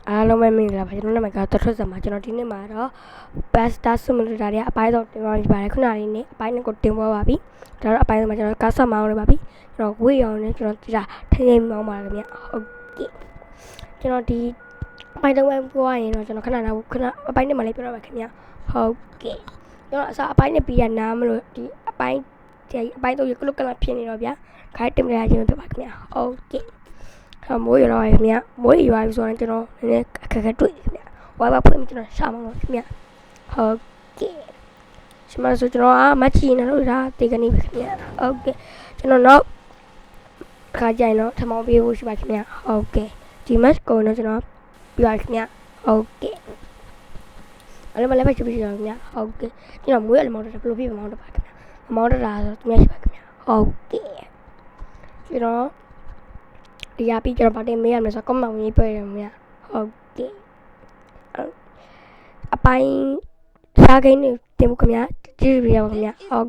အားလုံးပဲမင်္ဂလာပါကျွန်တော်နာမည်ကတော့ထွက်စံပါကျွန်တော်ဒီနေ့မှာတော့ pasta simulator တွေအပိုင်းတော့တင်သွားပြီပါတယ်ခုနလေးနေ့အပိုင်းနဲ့ကိုတင်သွားပါပြီဒါတော့အပိုင်းမှာကျွန်တော်ကားဆက်မောင်းနေပါပြီကျွန်တော်ဝေးအောင်နဲ့ကျွန်တော်ဒါထိန်းထိန်းမောင်းပါခင်ဗျဟုတ်ကဲ့ကျွန်တော်ဒီအပိုင်းတော့ပြောရရင်တော့ကျွန်တော်ခဏအပိုင်းနဲ့မှလေးပြောတော့ပါခင်ဗျဟုတ်ကဲ့ကျွန်တော်အစားအပိုင်းနဲ့ပြီးရနားမလို့ဒီအပိုင်းတော့ကလုတ်ကလဖြစ်နေတော့ဗျာခိုင်းတင်ပြရခြင်းဖြစ်ပါခင်ဗျဟုတ်ကဲ့မိုးရွာတော့ခင်ဗျမိုးရွာပြီဆိုတော့ကျွန်တော်နည်းနည်းအခက်အခဲတွေ့ခင်ဗျဝါဘာဖွင့်ကျွန်တော်ရှာမှာလို့ခင်ဗျဟုတ်ကဲ့ရှင်မဆိုကျွန်တော်မချီနေလို့ဒါတေကနေပြီခင်ဗျဟုတ်ကဲ့ကျွန်တော်တော့ခါကြိုင်တော့ထမောင်းပေးဖို့ရှိပါခင်ဗျဟုတ်ကဲ့ဒီ match ကိုတော့ကျွန်တော်ပြရခင်ဗျဟုတ်ကဲ့အဲ့လိုမလည်းပဲချပြရခင်ဗျဟုတ်ကဲ့ကျွန်တော်မွေးရမောင်းတော့ဘယ်လိုပြမောင်းတော့ပါခင်ဗျမောင်းတော့တာဆိုသူများရှိပါခင်ဗျဟုတ်ကဲ့ကျွန်တော်ဒီရပြီးကျွန်တော်ဗာတင်မေးရမယ်ဆိုတော့ comment ဝင်ရေးပြရမယ်ဟုတ်ကဲ့အပိုင်းစားကိန်းတွေတင်ဖို့ခင်ဗျာကြည့်ပြရပါခင်ဗျာဟုတ်